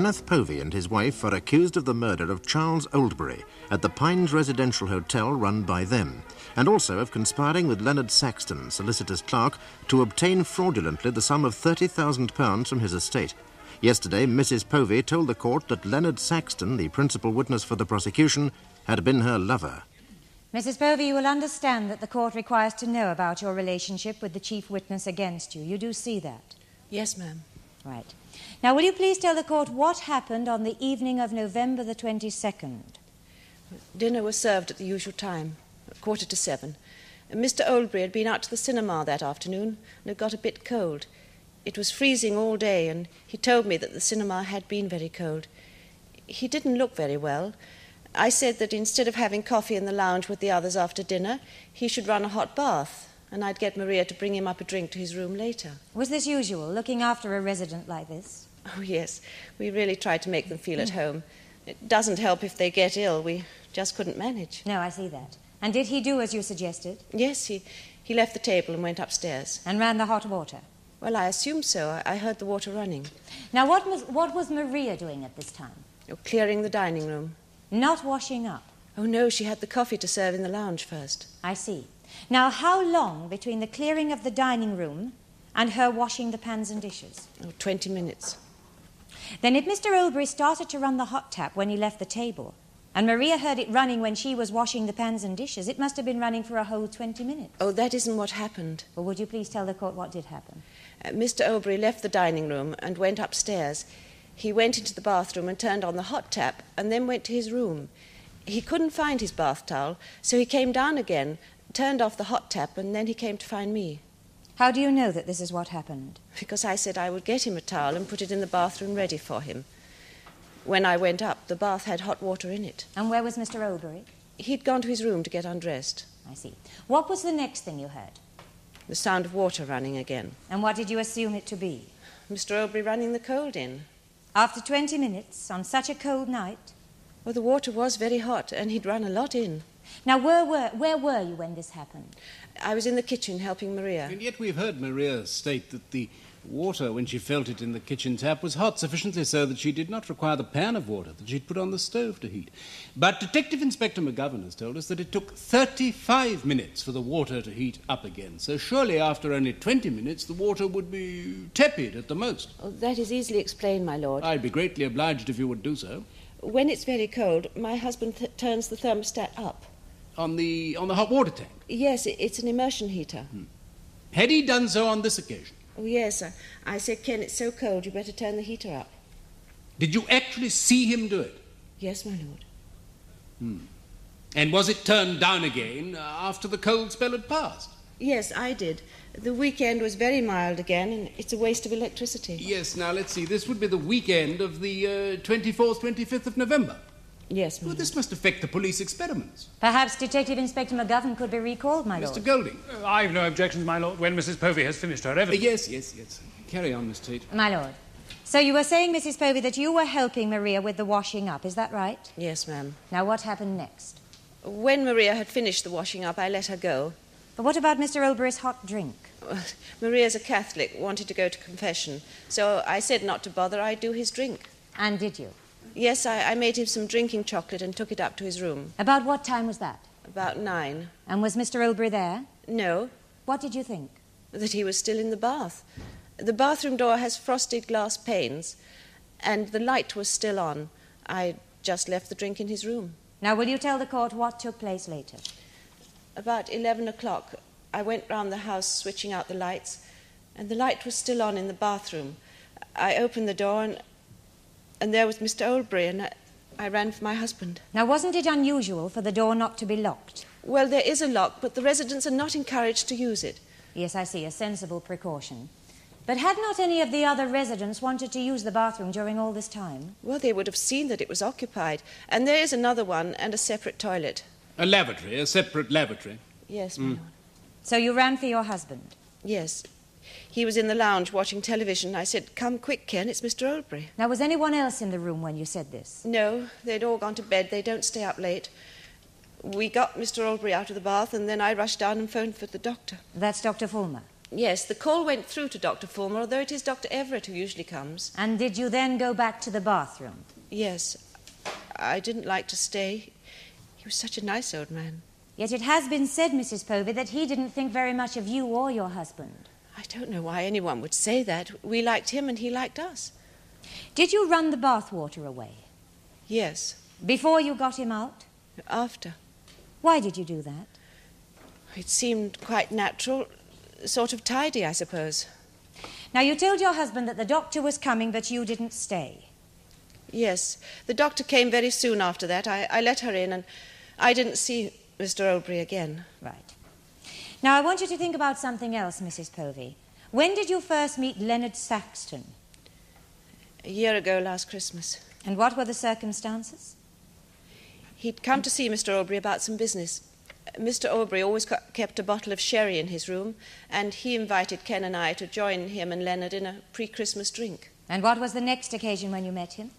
Kenneth Povey and his wife are accused of the murder of Charles Oldbury at the Pines residential hotel run by them, and also of conspiring with Leonard Saxton, solicitor's clerk, to obtain fraudulently the sum of £30,000 from his estate. Yesterday, Mrs. Povey told the court that Leonard Saxton, the principal witness for the prosecution, had been her lover. Mrs. Povey, you will understand that the court requires to know about your relationship with the chief witness against you. You do see that? Yes, ma'am. Right. Now, will you please tell the court what happened on the evening of November the 22nd? Dinner was served at the usual time, 7:15. Mr. Oldbury had been out to the cinema that afternoon and had got a bit cold. It was freezing all day, and he told me that the cinema had been very cold. He didn't look very well. I said that instead of having coffee in the lounge with the others after dinner, he should run a hot bath, and I'd get Maria to bring him up a drink to his room later. Was this usual, looking after a resident like this? Oh, yes. We really tried to make them feel at home. It doesn't help if they get ill. We just couldn't manage. No, I see that. And did he do as you suggested? Yes, he left the table and went upstairs. And ran the hot water? Well, I assume so. I heard the water running. Now, what was Maria doing at this time? Oh, clearing the dining room. Not washing up? Oh, no, she had the coffee to serve in the lounge first. I see. Now, how long between the clearing of the dining room and her washing the pans and dishes? Oh, 20 minutes. Then if Mr. Oldbury started to run the hot tap when he left the table, and Maria heard it running when she was washing the pans and dishes, it must have been running for a whole 20 minutes. Oh, that isn't what happened. Well, would you please tell the court what did happen? Mr. Oldbury left the dining room and went upstairs. He went into the bathroom and turned on the hot tap and then went to his room. He couldn't find his bath towel, so he came down again, turned off the hot tap, and then he came to find me. How do you know that this is what happened? Because I said I would get him a towel and put it in the bathroom ready for him. When I went up, the bath had hot water in it. And where was Mr. Oldbury? He'd gone to his room to get undressed. I see. What was the next thing you heard? The sound of water running again. And what did you assume it to be? Mr. Oldbury running the cold in. After 20 minutes, on such a cold night? Well, the water was very hot, and he'd run a lot in. Now, where were you when this happened? I was in the kitchen helping Maria. And yet we've heard Maria state that the water, when she felt it in the kitchen tap, was hot, sufficiently so that she did not require the pan of water that she'd put on the stove to heat. But Detective Inspector McGovern has told us that it took 35 minutes for the water to heat up again. So surely after only 20 minutes, the water would be tepid at the most. Oh, that is easily explained, my lord. I'd be greatly obliged if you would do so. When it's very cold, my husband turns the thermostat up. On the hot water tank? Yes, it's an immersion heater. Had he done so on this occasion? Oh, yes. I said, Ken, it's so cold, you better turn the heater up. Did you actually see him do it? Yes, my lord. And was it turned down again after the cold spell had passed? Yes, I did. The weekend was very mild again, and it's a waste of electricity. Yes, now let's see. This would be the weekend of the 24th, 25th of November. Yes, my Well, lord. this must affect the police experiments. Perhaps Detective Inspector McGovern could be recalled, my lord. Mr. Golding. I've no objections, my lord, when Mrs. Povey has finished her evidence. Yes. Carry on, Miss Tate. My lord. So you were saying, Mrs. Povey, that you were helping Maria with the washing up, is that right? Yes, ma'am. Now, what happened next? When Maria had finished the washing up, I let her go. But what about Mr. Oldbury's hot drink? Maria's a Catholic, wanted to go to confession, so I said not to bother, I'd do his drink. And did you? Yes, I made him some drinking chocolate and took it up to his room. About what time was that? About 9. And was Mr. Oldbury there? No, What did you think? that he was still in the bath. The bathroom door has frosted glass panes, and the light was still on. I just left the drink in his room. Now, will you tell the court what took place later? About 11 o'clock, I went round the house switching out the lights, and the light was still on in the bathroom. I opened the door, and there was Mr. Oldbury, and I ran for my husband. Now, wasn't it unusual for the door not to be locked? Well, there is a lock, but the residents are not encouraged to use it. Yes, I see, a sensible precaution. But had not any of the other residents wanted to use the bathroom during all this time? Well, they would have seen that it was occupied, and there is another one and a separate toilet. A lavatory, a separate lavatory. Yes, my lord. So you ran for your husband? Yes. He was in the lounge watching television. I said, "Come quick, Ken, it's Mr. Oldbury." Now, was anyone else in the room when you said this? No, they'd all gone to bed. They don't stay up late. We got Mr. Oldbury out of the bath, and then I rushed down and phoned for the doctor. That's Dr. Fulmer. Yes, the call went through to Dr. Fulmer, although it is Dr. Everett who usually comes. And did you then go back to the bathroom? Yes. I didn't like to stay. He was such a nice old man. Yet it has been said, Mrs. Povey, that he didn't think very much of you or your husband. I don't know why anyone would say that. We liked him and he liked us. Did you run the bath water away? Yes. Before you got him out? After. Why did you do that? It seemed quite natural, sort of tidy, I suppose. Now, you told your husband that the doctor was coming, but you didn't stay. Yes. The doctor came very soon after that. I let her in, and I didn't see Mr. Oldbury again. Right. Now, I want you to think about something else, Mrs. Povey. When did you first meet Leonard Saxton? A year ago last Christmas. And what were the circumstances? He'd come to see Mr. Oldbury about some business. Mr. Oldbury always kept a bottle of sherry in his room, and he invited Ken and I to join him and Leonard in a pre-Christmas drink. And what was the next occasion when you met him?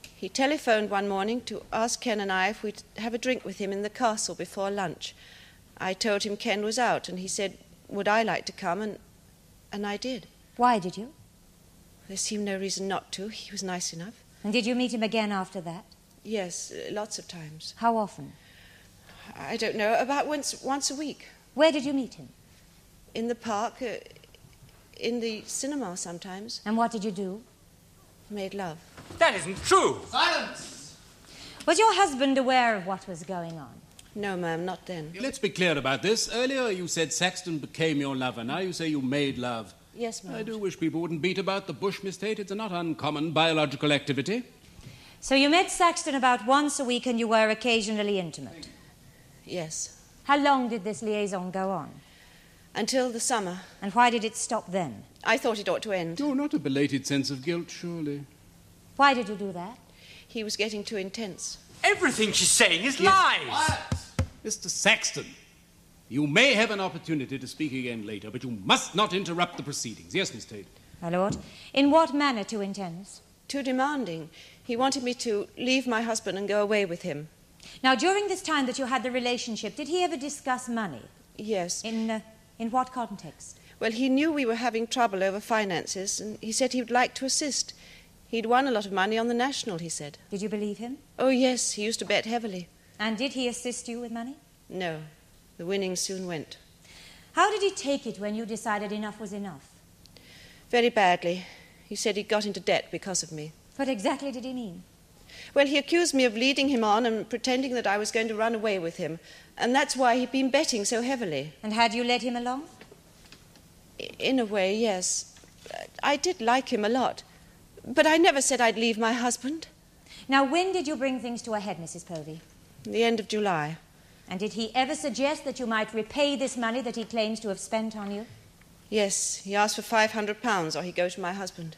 He telephoned one morning to ask Ken and I if we'd have a drink with him in the castle before lunch. I told him Ken was out, and he said, would I like to come, and I did. Why did you? There seemed no reason not to. He was nice enough. And did you meet him again after that? Yes, lots of times. How often? I don't know, about once a week. Where did you meet him? In the park, in the cinema sometimes. And what did you do? Made love. That isn't true. Silence! Was your husband aware of what was going on? No, ma'am, not then. Let's be clear about this. Earlier you said Saxton became your lover. Now you say you made love. Yes, ma'am. I do wish people wouldn't beat about the bush, Miss Tate. It's a not uncommon biological activity. So you met Saxton about once a week and you were occasionally intimate? Yes. How long did this liaison go on? Until the summer. And why did it stop then? I thought it ought to end. Oh, not a belated sense of guilt, surely. Why did you do that? He was getting too intense. Everything she's saying is lies. Mr. Saxton, you may have an opportunity to speak again later, but you must not interrupt the proceedings. Yes, Miss Tate? My lord, in what manner too intense? Too demanding. He wanted me to leave my husband and go away with him. Now, during this time that you had the relationship, did he ever discuss money? Yes. In what context? Well, he knew we were having trouble over finances, and he said he would like to assist. He'd won a lot of money on the National, he said. Did you believe him? Oh, yes, he used to bet heavily. And did he assist you with money? No, the winnings soon went. How did he take it when you decided enough was enough? Very badly. He said he'd got into debt because of me. What exactly did he mean? Well, he accused me of leading him on and pretending that I was going to run away with him, and that's why he'd been betting so heavily. And had you led him along? In a way, yes. I did like him a lot, but I never said I'd leave my husband. Now, when did you bring things to a head, Mrs. Povey? The end of July. And did he ever suggest that you might repay this money that he claims to have spent on you? Yes, he asked for £500 or he'd go to my husband.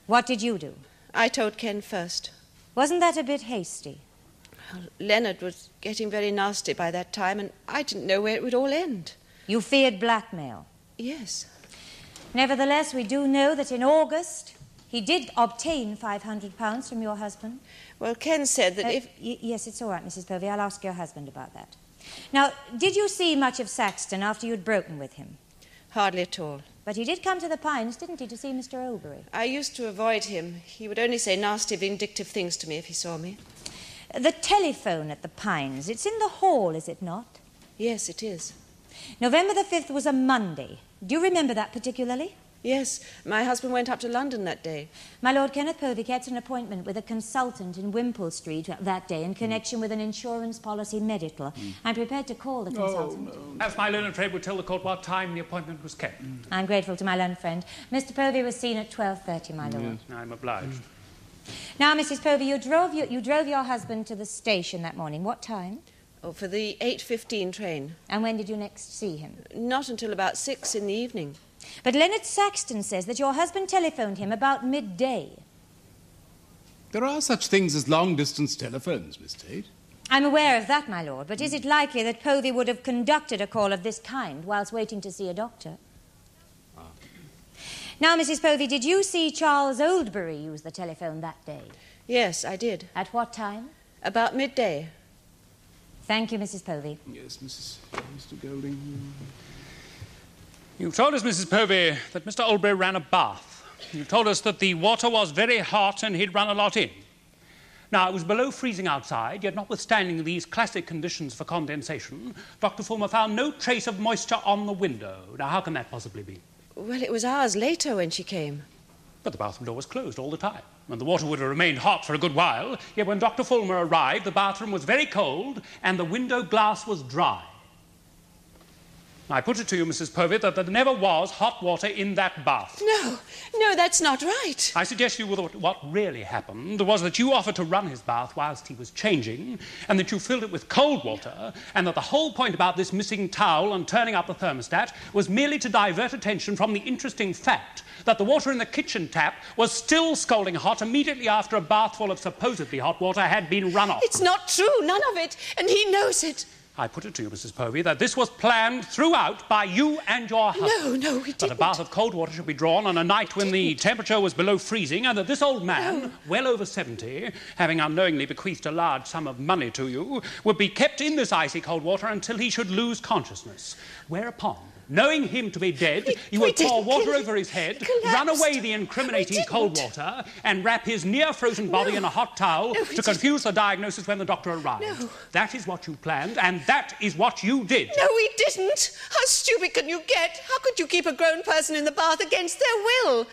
What did you do? I told Ken first. Wasn't that a bit hasty? Well, Leonard was getting very nasty by that time, and I didn't know where it would all end. You feared blackmail? Yes. Nevertheless, we do know that in August he did obtain £500 from your husband. Well, Ken said that if... Yes, it's all right, Mrs. Povey. I'll ask your husband about that. Now, did you see much of Saxton after you'd broken with him? Hardly at all. But he did come to the Pines, didn't he, to see Mr. Oldbury? I used to avoid him. He would only say nasty, vindictive things to me if he saw me. The telephone at the Pines, it's in the hall, is it not? Yes, it is. November the 5th was a Monday. Do you remember that particularly? Yes, my husband went up to London that day. My Lord Kenneth Povey kept an appointment with a consultant in Wimpole Street that day in connection with an insurance policy medical. I'm prepared to call the consultant. As my learned friend would tell the court what time the appointment was kept. I'm grateful to my learned friend. Mr. Povey was seen at 12:30, my lord. I'm obliged. Now, Mrs. Povey, you drove your husband to the station that morning. What time? Oh, for the 8:15 train. And when did you next see him? Not until about 6 in the evening. But Leonard Saxton says that your husband telephoned him about midday. There are such things as long-distance telephones, Miss Tate. I'm aware of that, my lord, but is it likely that Povey would have conducted a call of this kind whilst waiting to see a doctor? Now, Mrs. Povey, did you see Charles Oldbury use the telephone that day? Yes, I did. At what time? About midday. Thank you, Mrs. Povey. Yes, Mr. Golding. You've told us, Mrs. Povey, that Mr. Oldbury ran a bath. You've told us that the water was very hot and he'd run a lot in. Now, it was below freezing outside, yet notwithstanding these classic conditions for condensation, Dr. Fulmer found no trace of moisture on the window. Now, how can that possibly be? Well, it was hours later when she came. But the bathroom door was closed all the time, and the water would have remained hot for a good while, yet when Dr. Fulmer arrived, the bathroom was very cold and the window glass was dry. I put it to you, Mrs. Povey, that there never was hot water in that bath. No, that's not right. I suggest to you that what really happened was that you offered to run his bath whilst he was changing, and that you filled it with cold water, and that the whole point about this missing towel and turning up the thermostat was merely to divert attention from the interesting fact that the water in the kitchen tap was still scalding hot immediately after a bathful of supposedly hot water had been run off. It's not true, none of it, and he knows it. I put it to you, Mrs. Povey, that this was planned throughout by you and your husband. No, he didn't. That a bath of cold water should be drawn on a night when the temperature was below freezing, and that this old man, well over 70, having unknowingly bequeathed a large sum of money to you, would be kept in this icy cold water until he should lose consciousness. Whereupon, knowing him to be dead, you would pour water over his head, run away the incriminating cold water, and wrap his near-frozen body in a hot towel to confuse the diagnosis when the doctor arrived. No. That is what you planned, and that is what you did. No, we didn't. How stupid can you get? How could you keep a grown person in the bath against their will?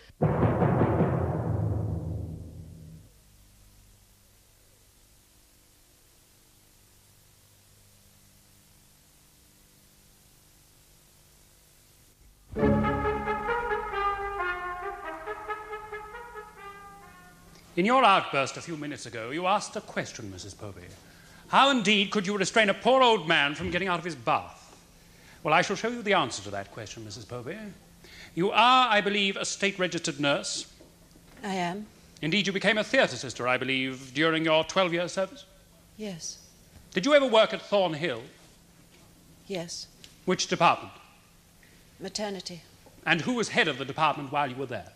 In your outburst a few minutes ago, you asked a question, Mrs. Povey. How, indeed, could you restrain a poor old man from getting out of his bath? Well, I shall show you the answer to that question, Mrs. Povey. You are, I believe, a state-registered nurse. I am. Indeed, you became a theatre sister, I believe, during your 12-year service? Yes. Did you ever work at Thornhill? Yes. Which department? Maternity. And who was head of the department while you were there?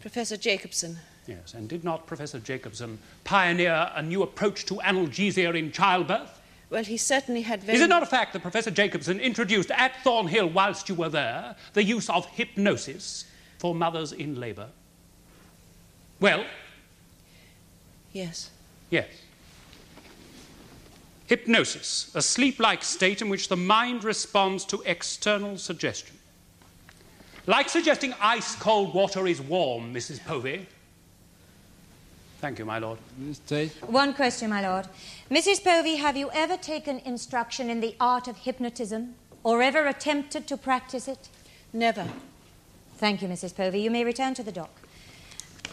Professor Jacobson. Yes, and did not Professor Jacobson pioneer a new approach to analgesia in childbirth? Well, he certainly had very... Is it not a fact that Professor Jacobson introduced at Thornhill, whilst you were there, the use of hypnosis for mothers in labour? Well? Yes. Yes. Hypnosis, a sleep-like state in which the mind responds to external suggestion. Like suggesting ice-cold water is warm, Mrs. Povey. Thank you, my lord. Miss Tate? One question, my lord. Mrs. Povey, have you ever taken instruction in the art of hypnotism, or ever attempted to practice it? Never. Thank you, Mrs. Povey. You may return to the dock.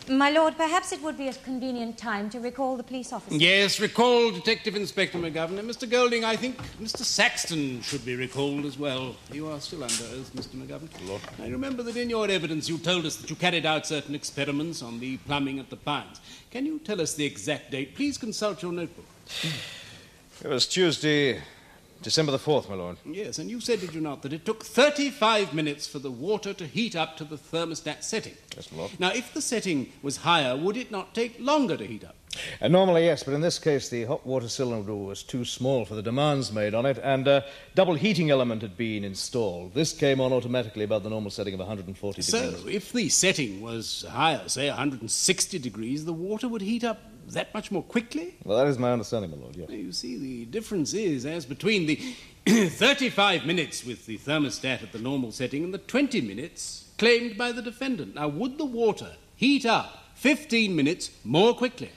My lord, perhaps it would be a convenient time to recall the police officer. Yes, recall Detective Inspector McGovern. And Mr. Golding, I think Mr. Saxton should be recalled as well. You are still under oath, Mr. McGovern. Lord. I remember that in your evidence you told us that you carried out certain experiments on the plumbing at the Pines. Can you tell us the exact date? Please consult your notebook. It was Tuesday, December the 4th, my lord. Yes, and you said, did you not, that it took 35 minutes for the water to heat up to the thermostat setting? Yes, my lord. Now, if the setting was higher, would it not take longer to heat up? Normally, yes, but in this case, the hot water cylinder was too small for the demands made on it, and a double heating element had been installed. This came on automatically about the normal setting of 140 degrees. So, if the setting was higher, say 160 degrees, the water would heat up that much more quickly? Well, that is my understanding, my lord, yes. You see, the difference is as between the 35 minutes with the thermostat at the normal setting and the 20 minutes claimed by the defendant. Now, would the water heat up 15 minutes more quickly?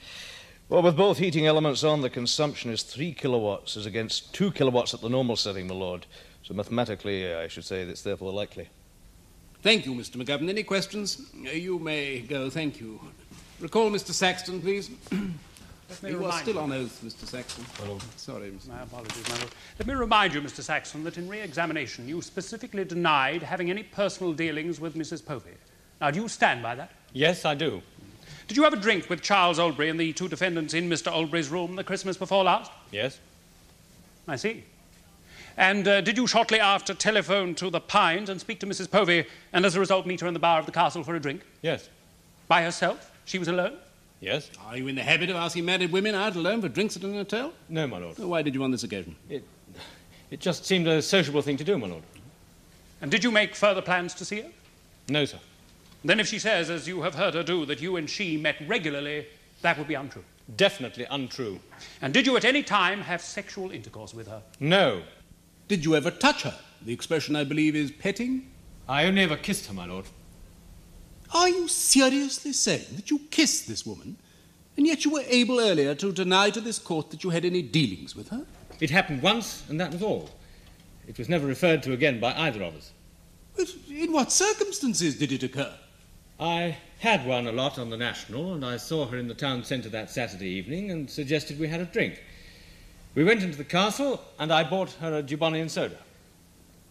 Well, with both heating elements on, the consumption is 3 kilowatts as against 2 kilowatts at the normal setting, my lord. So mathematically, I should say that's therefore likely. Thank you, Mr. McGovern. Any questions? You may go, thank you. Recall Mr. Saxton, please. You are still on oath, Mr. Saxton. Oh. Sorry, Mr. My apologies, my lord. Let me remind you, Mr. Saxton, that in re-examination you specifically denied having any personal dealings with Mrs. Povey. Now, do you stand by that? Yes, I do. Did you have a drink with Charles Oldbury and the two defendants in Mr. Oldbury's room the Christmas before last? Yes. I see. And did you shortly after telephone to the Pines and speak to Mrs. Povey and as a result meet her in the bar of the castle for a drink? Yes. By herself? She was alone? Yes. Are you in the habit of asking married women out alone for drinks at an hotel? No, my lord. Why did you on this occasion? It just seemed a sociable thing to do, my lord. And did you make further plans to see her? No, sir. Then if she says, as you have heard her do, that you and she met regularly, that would be untrue. Definitely untrue. And did you at any time have sexual intercourse with her? No. Did you ever touch her? The expression, I believe, is petting. I only ever kissed her, my lord. Are you seriously saying that you kissed this woman, and yet you were able earlier to deny to this court that you had any dealings with her? It happened once, and that was all. It was never referred to again by either of us. But in what circumstances did it occur? I had won a lot on the National, and I saw her in the town centre that Saturday evening and suggested we had a drink. We went into the castle, and I bought her a Gibbonian soda.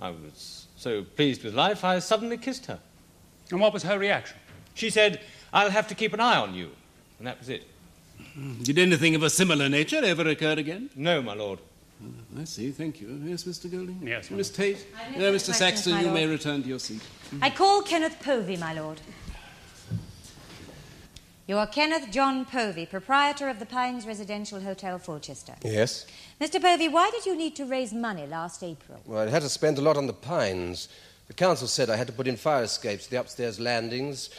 I was so pleased with life, I suddenly kissed her. And what was her reaction? She said, "I'll have to keep an eye on you." And that was it. Did anything of a similar nature ever occur again? No, my lord. I see, thank you. Yes, Mr. Golding? Yes, Miss Tate? I have Mr. questions, Saxton, my you lord. may return to your seat. I call Kenneth Povey, my lord. You are Kenneth John Povey, proprietor of the Pines Residential Hotel, Fulchester. Yes? Mr. Povey, why did you need to raise money last April? Well, I had to spend a lot on the Pines. The council said I had to put in fire escapes to the upstairs landings,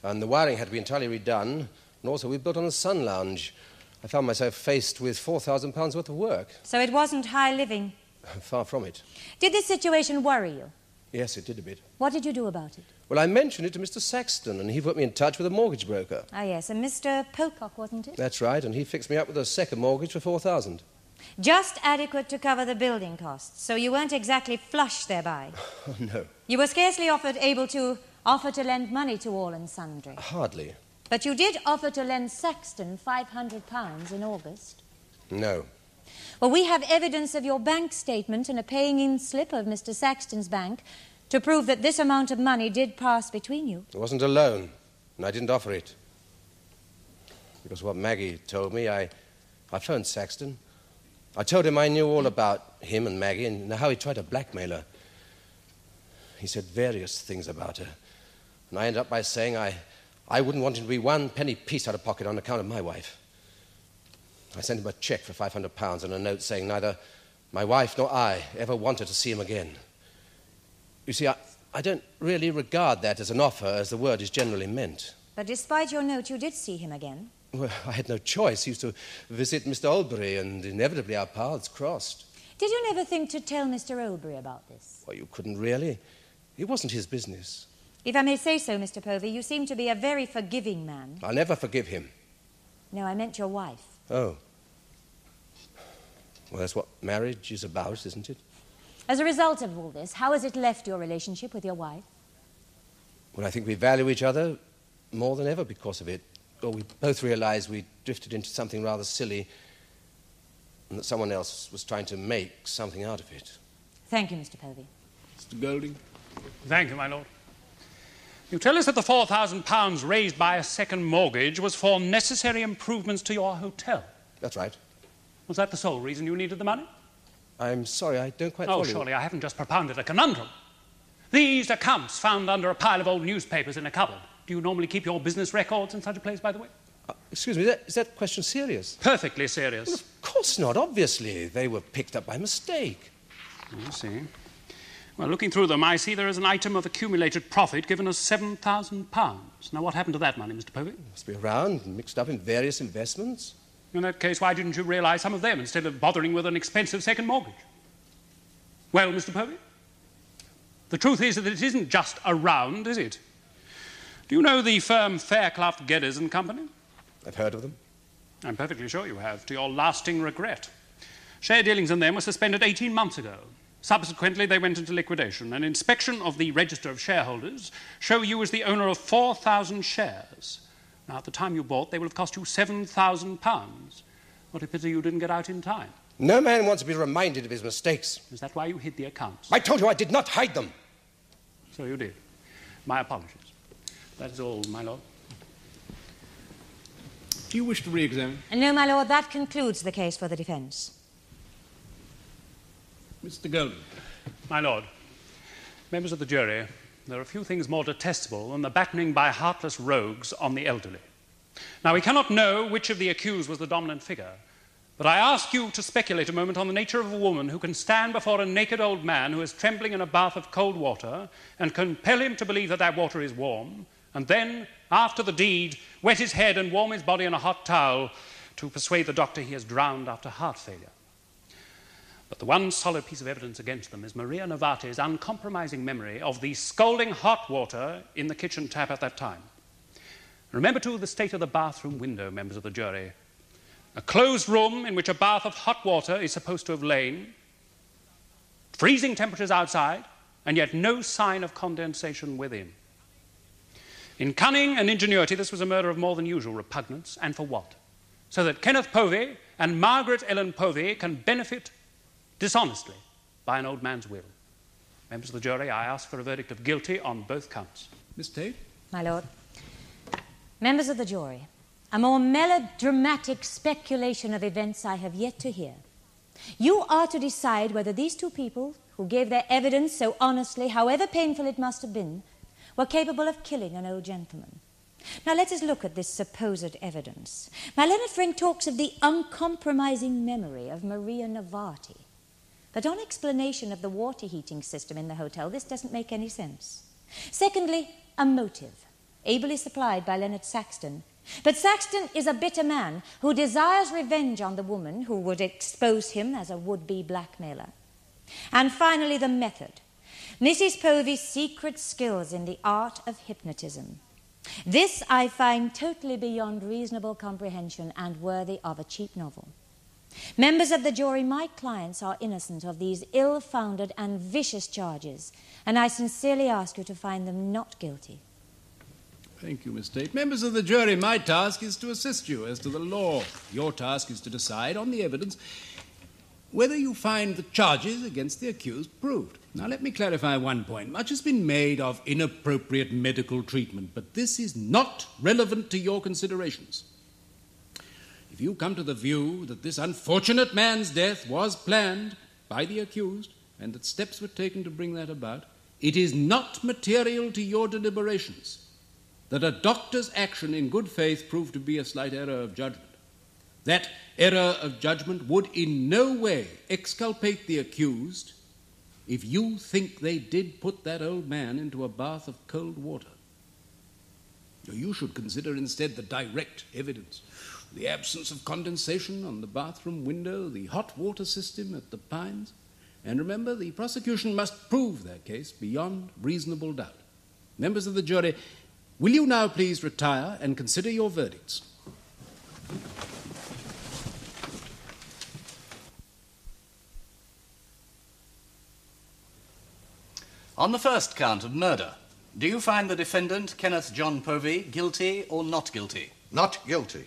and the wiring had to be entirely redone, and also we built on the sun lounge. I found myself faced with £4,000 worth of work. So it wasn't high living. Far from it. Did this situation worry you? Yes, it did a bit. What did you do about it? Well, I mentioned it to Mr. Saxton, and he put me in touch with a mortgage broker. Ah, yes, and Mr. Pocock, wasn't it? That's right, and he fixed me up with a second mortgage for £4,000. Just adequate to cover the building costs, so you weren't exactly flush thereby. Oh, no. You were scarcely able to offer to lend money to all and sundry. Hardly. But you did offer to lend Saxton £500 in August. No. Well, we have evidence of your bank statement and a paying-in slip of Mr. Saxton's bank to prove that this amount of money did pass between you. I wasn't alone, and I didn't offer it. Because what Maggie told me, I phoned Saxton. I told him I knew all about him and Maggie and how he tried to blackmail her. He said various things about her. And I ended up by saying I wouldn't want him to be one penny piece out of pocket on account of my wife. I sent him a cheque for £500 and a note saying neither my wife nor I ever wanted to see him again. You see, I don't really regard that as an offer as the word is generally meant. But despite your note, you did see him again. Well, I had no choice. He used to visit Mr. Oldbury, and inevitably our paths crossed. Did you never think to tell Mr. Oldbury about this? Well, you couldn't really. It wasn't his business. If I may say so, Mr. Povey, you seem to be a very forgiving man. I'll never forgive him. No, I meant your wife. Oh. Well, that's what marriage is about, isn't it? As a result of all this, how has it left your relationship with your wife? Well, I think we value each other more than ever because of it. Well, we both realized we drifted into something rather silly and that someone else was trying to make something out of it. Thank you, Mr. Povey. Mr. Golding? Thank you, my lord. You tell us that the £4,000 raised by a second mortgage was for necessary improvements to your hotel. That's right. Was that the sole reason you needed the money? I'm sorry, I don't quite follow Oh, you. surely I haven't just propounded a conundrum. These accounts found under a pile of old newspapers in a cupboard. Do you normally keep your business records in such a place, by the way? Excuse me, is that question serious? Perfectly serious. Well, of course not, obviously. They were picked up by mistake. I see. Well, looking through them, I see there is an item of accumulated profit given us £7,000. Now, what happened to that money, Mr. Povey? Must be around, mixed up in various investments. In that case, why didn't you realise some of them instead of bothering with an expensive second mortgage? Well, Mr. Povey, the truth is that it isn't just around, is it? Do you know the firm Fairclough, Geddes and Company? I've heard of them. I'm perfectly sure you have, to your lasting regret. Share dealings in them were suspended 18 months ago. Subsequently, they went into liquidation. An inspection of the register of shareholders show you as the owner of 4,000 shares. Now, at the time you bought, they will have cost you £7,000. What a pity you didn't get out in time. No man wants to be reminded of his mistakes. Is that why you hid the accounts? I told you I did not hide them. So you did. My apologies. That is all, my lord. Do you wish to re-examine? No, my lord, that concludes the case for the defence. Mr. Golding? My lord, members of the jury, there are few things more detestable than the battening by heartless rogues on the elderly. Now, we cannot know which of the accused was the dominant figure, But I ask you to speculate a moment on the nature of a woman who can stand before a naked old man who is trembling in a bath of cold water and compel him to believe that that water is warm, and then, after the deed, wet his head and warm his body in a hot towel to persuade the doctor he has drowned after heart failure. But the one solid piece of evidence against them is Maria Novati's uncompromising memory of the scalding hot water in the kitchen tap at that time. Remember, too, the state of the bathroom window, members of the jury. A closed room in which a bath of hot water is supposed to have lain, freezing temperatures outside, and yet no sign of condensation within. In cunning and ingenuity, this was a murder of more than usual repugnance, and for what? So that Kenneth Povey and Margaret Ellen Povey can benefit dishonestly by an old man's will. Members of the jury, I ask for a verdict of guilty on both counts. Miss Tate? My lord. Members of the jury, a more melodramatic speculation of events I have yet to hear. You are to decide whether these two people, who gave their evidence so honestly, however painful it must have been, were capable of killing an old gentleman. Now let us look at this supposed evidence. My learned friend talks of the uncompromising memory of Maria Novati. But on explanation of the water heating system in the hotel, this doesn't make any sense. Secondly, a motive, ably supplied by Leonard Saxton. But Saxton is a bitter man who desires revenge on the woman who would expose him as a would-be blackmailer. And finally, the method. Mrs. Povey's secret skills in the art of hypnotism. This I find totally beyond reasonable comprehension and worthy of a cheap novel. Members of the jury, my clients are innocent of these ill-founded and vicious charges, and I sincerely ask you to find them not guilty. Thank you, Miss Tate. Members of the jury, my task is to assist you as to the law. Your task is to decide on the evidence whether you find the charges against the accused proved. Now, let me clarify one point. Much has been made of inappropriate medical treatment, but this is not relevant to your considerations. If you come to the view that this unfortunate man's death was planned by the accused and that steps were taken to bring that about, it is not material to your deliberations that a doctor's action in good faith proved to be a slight error of judgment. That error of judgment would in no way exculpate the accused if you think they did put that old man into a bath of cold water. You should consider instead the direct evidence, the absence of condensation on the bathroom window, the hot water system at the Pines, and remember, the prosecution must prove their case beyond reasonable doubt. Members of the jury, will you now please retire and consider your verdicts? On the first count of murder, do you find the defendant, Kenneth John Povey, guilty or not guilty? Not guilty.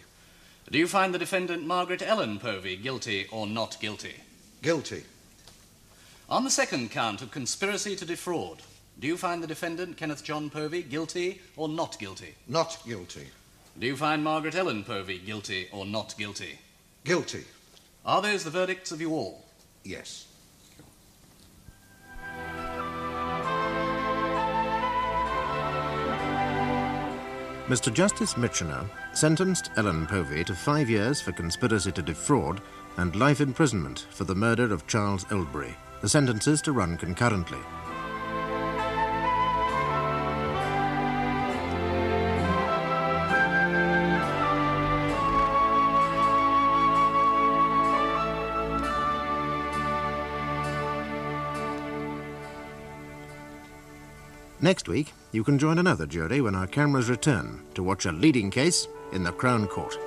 Do you find the defendant, Margaret Ellen Povey, guilty or not guilty? Guilty. On the second count of conspiracy to defraud, do you find the defendant, Kenneth John Povey, guilty or not guilty? Not guilty. Do you find Margaret Ellen Povey guilty or not guilty? Guilty. Are those the verdicts of you all? Yes. Mr. Justice Mitchener sentenced Ellen Povey to 5 years for conspiracy to defraud and life imprisonment for the murder of Charles Oldbury, the sentences to run concurrently. Next week, you can join another jury when our cameras return to watch a leading case in the Crown Court.